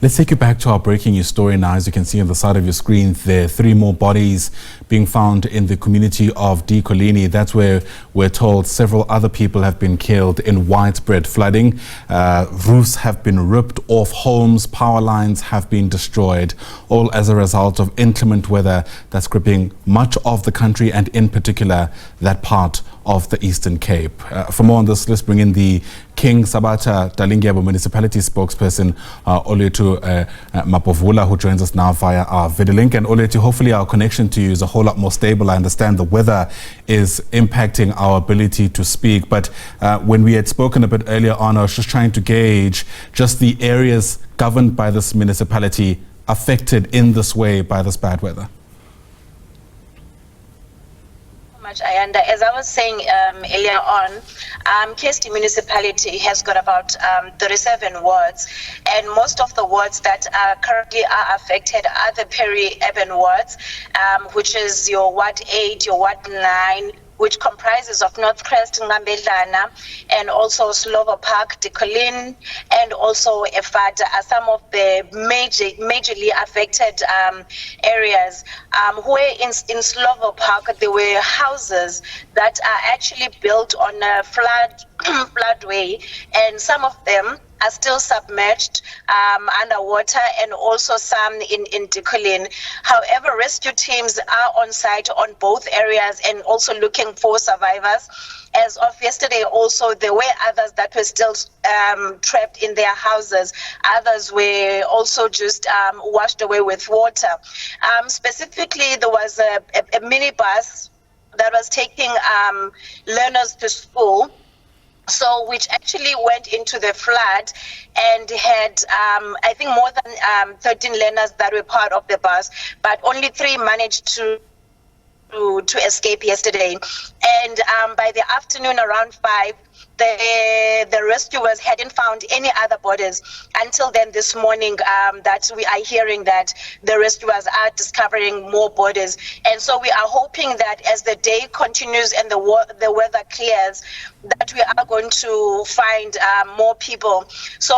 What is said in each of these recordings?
Let's take you back to our breaking news story now. As you can see on the side of your screen, there are 3 more bodies being found in the community of Dikolini. That's where we're told several other people have been killed in widespread flooding. Roofs have been ripped off homes, power lines have been destroyed, all as a result of inclement weather that's gripping much of the country and in particular that part of the Eastern Cape. For more on this, let's bring in the King Sabatha Dalindyebo Municipality spokesperson, Olwethu Mabovula, who joins us now via our video link. And Olwethu, hopefully our connection to you is a whole lot more stable. I understand the weather is impacting our ability to speak, but when we had spoken a bit earlier on, I was just trying to gauge just the areas governed by this municipality affected in this way by this bad weather. And as I was saying earlier on, KSD Municipality has got about 37 wards, and most of the wards that currently are affected are the peri-urban wards, which is your Ward 8, your Ward 9, which comprises of Northcrest, Ngambedlana, and also Slovo Park, Dikolini, and also Efata are some of the majorly affected areas. Where in Slovo Park, there were houses that are actually built on a floodway, and some of them are still submerged underwater, and also some in Dikolini. However, rescue teams are on site on both areas and also looking for survivors. As of yesterday also, there were others that were still trapped in their houses. Others were also just washed away with water. Specifically, there was a minibus that was taking learners to school, so which actually went into the flood and had I think more than 13 learners that were part of the bus, but only 3 managed to escape yesterday. And by the afternoon around 5, the rescuers hadn't found any other bodies until then this morning, that we are hearing that the rescuers are discovering more bodies. And so we are hoping that as the day continues and the weather clears, that we are going to find more people. So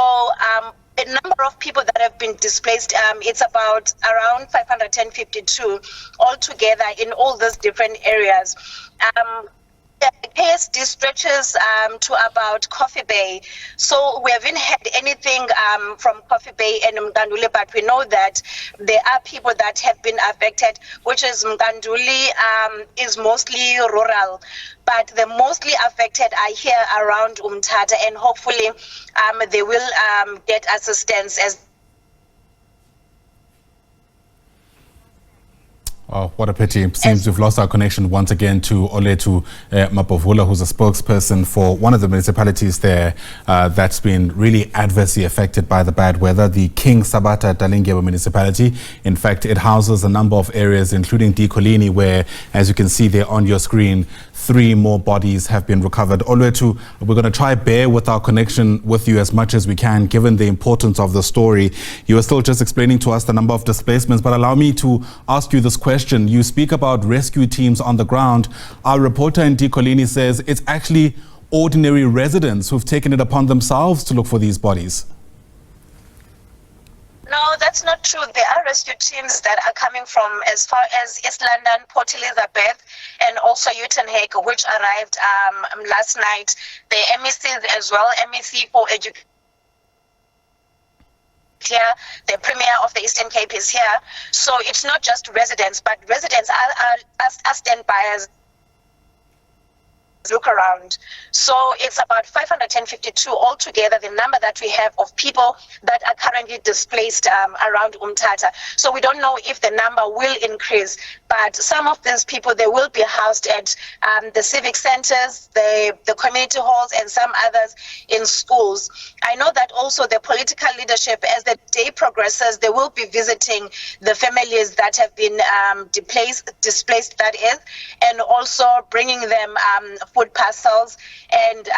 a number of people that have been displaced, it's about around 552 altogether in all these different areas. The KSD stretches to about Coffee Bay. So we haven't had anything from Coffee Bay and Mkanduli, but we know that there are people that have been affected, which is Mkanduli is mostly rural, but the mostly affected are here around Umtata, and hopefully they will get assistance as. Oh, what a pity. It seems we've lost our connection once again to Olwethu Mabovula, who's a spokesperson for one of the municipalities there that's been really adversely affected by the bad weather, the King Sabatha Dalindyebo Municipality. In fact, it houses a number of areas, including Dikolini, where, as you can see there on your screen, 3 more bodies have been recovered. Olwethu, we're going to try bear with our connection with you as much as we can, given the importance of the story. You were still just explaining to us the number of displacements, but allow me to ask you this question. You speak about rescue teams on the ground. Our reporter in Dikolini says it's actually ordinary residents who've taken it upon themselves to look for these bodies. No, that's not true. There are rescue teams that are coming from as far as East London, Port Elizabeth, and also Uitenhage, which arrived last night. The MECs as well, MEC for Education here, the Premier of the Eastern Cape is here. So it's not just residents, but residents are standby as look around. So it's about 552 altogether, the number that we have of people that are currently displaced around Umtata. So we don't know if the number will increase, but some of these people, they will be housed at the civic centers, the community halls, and some others in schools. I know that also the political leadership, as the day progresses, they will be visiting the families that have been displaced, that is, and also bringing them food parcels and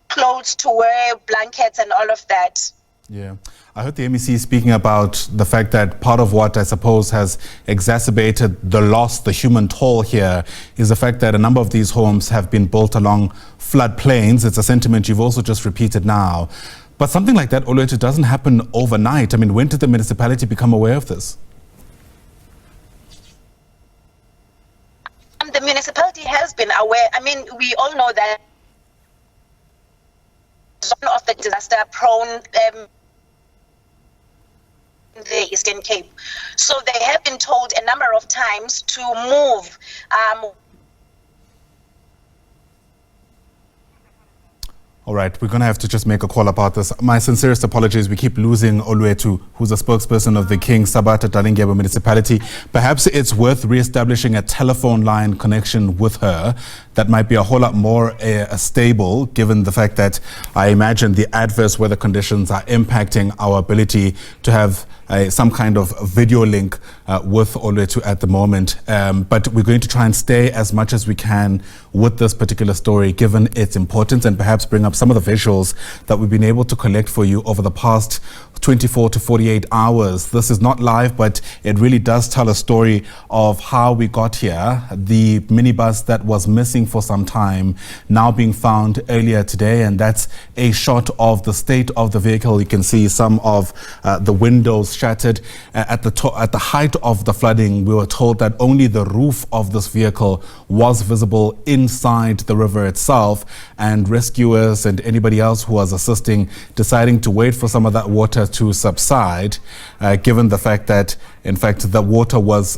clothes to wear, blankets, and all of that. Yeah. I heard the MEC speaking about the fact that part of what I suppose has exacerbated the loss, the human toll here, is the fact that a number of these homes have been built along floodplains. It's a sentiment you've also just repeated now. But something like that, Olwethu, doesn't happen overnight. I mean, when did the municipality become aware of this? The municipality has been aware. I mean, we all know that one of the disaster-prone the Eastern Cape. So they have been told a number of times to move. All right, we're going to have to just make a call about this. My sincerest apologies. We keep losing Olwethu, who's a spokesperson of the King Sabatha Dalindyebo Municipality. Perhaps it's worth re-establishing a telephone line connection with her. That might be a whole lot more stable, given the fact that I imagine the adverse weather conditions are impacting our ability to have some kind of video link with Olwethu at the moment. But we're going to try and stay as much as we can with this particular story, given its importance, and perhaps bring up some of the visuals that we've been able to collect for you over the past 24 to 48 hours. This is not live, but it really does tell a story of how we got here. The minibus that was missing for some time now being found earlier today, and that's a shot of the state of the vehicle. You can see some of the windows shattered. At the height of the flooding, we were told that only the roof of this vehicle was visible inside the river itself, and rescuers and anybody else who was assisting deciding to wait for some of that water to subside, given the fact that, in fact, the water was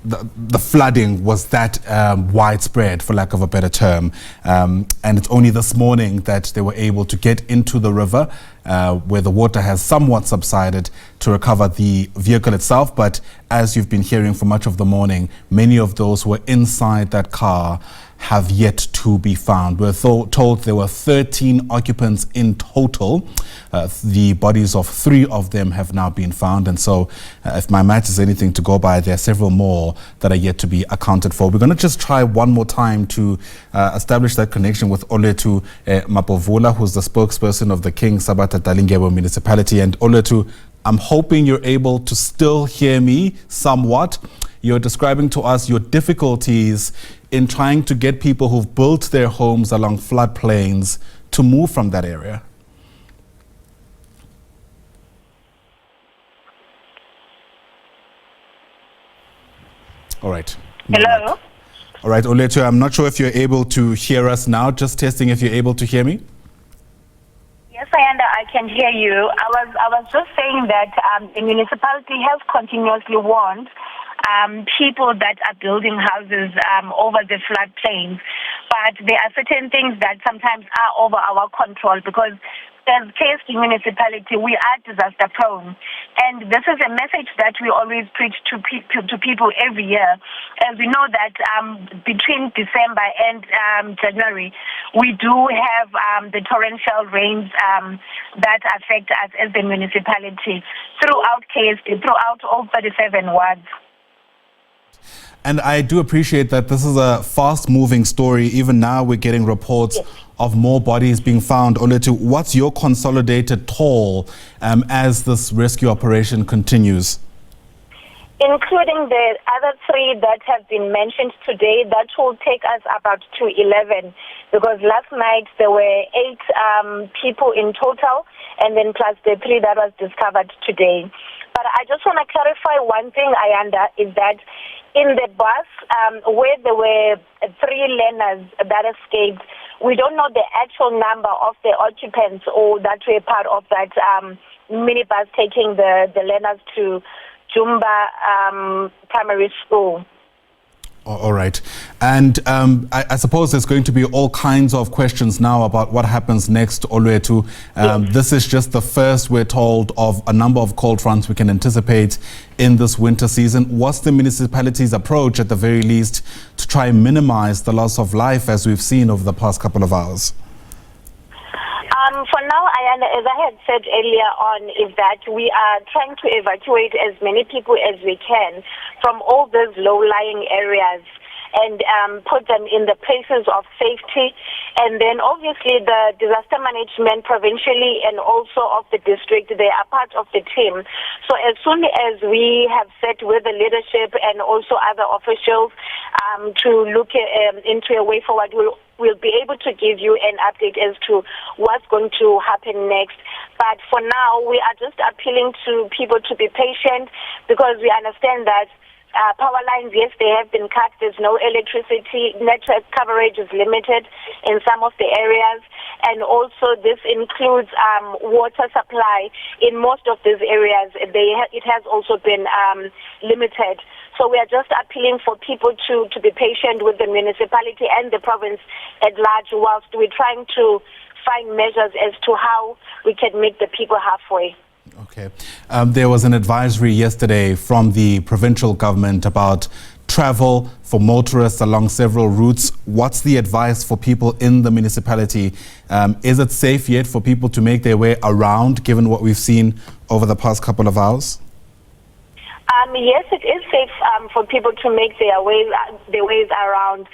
the flooding was that widespread, for lack of a better term. And it's only this morning that they were able to get into the river, where the water has somewhat subsided, to recover the vehicle itself. But as you've been hearing for much of the morning, many of those who were inside that car have yet to be found. We're told there were 13 occupants in total. The bodies of 3 of them have now been found. And so if my math is anything to go by, there are several more that are yet to be accounted for. We're going to just try one more time to establish that connection with Olwethu Mabovula, who's the spokesperson of the King Sabatha Dalindyebo Municipality. And Olwethu, I'm hoping you're able to still hear me somewhat. You're describing to us your difficulties in trying to get people who've built their homes along floodplains to move from that area. All right. Hello? All right, Olwethu, I'm not sure if you're able to hear us now. Just testing if you're able to hear me. Yes, I can hear you. I was just saying that the municipality has continuously warned people that are building houses over the floodplains, but there are certain things that sometimes are over our control, because as KSD Municipality, we are disaster prone, and this is a message that we always preach to people every year. As we know that between December and January, we do have the torrential rains that affect us as the municipality throughout KSD, throughout all 37 wards. And I do appreciate that this is a fast-moving story. Even now, we're getting reports of more bodies being found. Olwethu, what's your consolidated toll as this rescue operation continues? Including the other 3 that have been mentioned today, that will take us about to 11, because last night there were 8 people in total, and then plus the 3 that was discovered today. But I just want to clarify one thing, Ayanda, is that in the bus where there were 3 learners that escaped, we don't know the actual number of the occupants or that were part of that minibus taking the learners to Jumba Primary School. All right. And I suppose there's going to be all kinds of questions now about what happens next, Olwethu. This is just the first, we're told, of a number of cold fronts we can anticipate in this winter season. What's the municipality's approach, at the very least, to try and minimize the loss of life as we've seen over the past couple of hours? For now, Ayana, as I had said earlier on, is that we are trying to evacuate as many people as we can from all those low-lying areas. and put them in the places of safety. And then obviously the disaster management provincially and also of the district, they are part of the team. So as soon as we have sat with the leadership and also other officials to look into a way forward, we'll be able to give you an update as to what's going to happen next. But for now, we are just appealing to people to be patient, because we understand that power lines, yes, they have been cut. There's no electricity. Network coverage is limited in some of the areas. And also this includes water supply. In most of these areas, it has also been limited. So we are just appealing for people to be patient with the municipality and the province at large, whilst we're trying to find measures as to how we can meet the people halfway. Okay. There was an advisory yesterday from the provincial government about travel for motorists along several routes. What's the advice for people in the municipality? Is it safe yet for people to make their way around, given what we've seen over the past couple of hours? Yes, it is safe for people to make their ways around.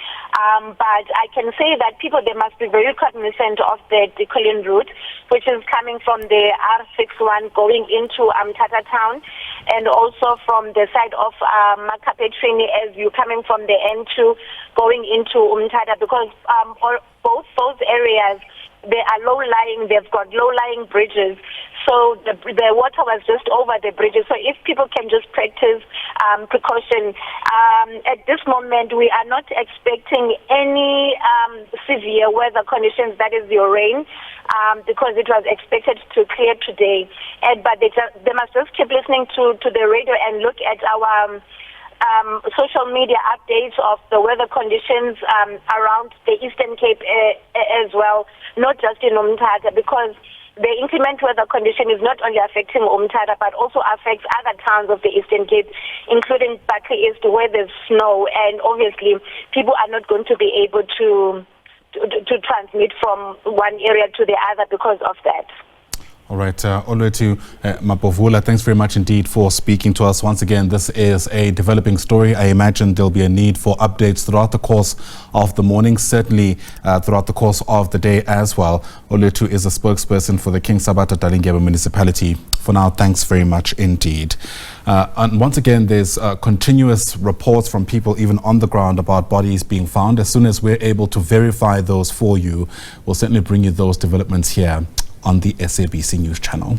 But I can say that people, they must be very cognizant of the Colleen route, which is coming from the R61 going into Tata Town, and also from the side of Makapetrini as you're coming from the N2 going into Umtata, because both those areas, they are low-lying, they've got low-lying bridges. So the water was just over the bridges. So if people can just practice precaution. At this moment, we are not expecting any severe weather conditions, that is your rain, because it was expected to clear today. But they must just keep listening to the radio and look at our social media updates of the weather conditions around the Eastern Cape as well, not just in Umtata, because the inclement weather condition is not only affecting Umtata, but also affects other towns of the Eastern Cape, including Buckley East, where there's snow, and obviously people are not going to be able to transmit from one area to the other because of that. All right, Olwethu Mabovula, thanks very much indeed for speaking to us. Once again, this is a developing story. I imagine there'll be a need for updates throughout the course of the morning, certainly throughout the course of the day as well. Olwethu is a spokesperson for the King Sabatha Dalindyebo Municipality. For now, thanks very much indeed. And once again, there's continuous reports from people even on the ground about bodies being found. As soon as we're able to verify those for you, we'll certainly bring you those developments here on the SABC News Channel.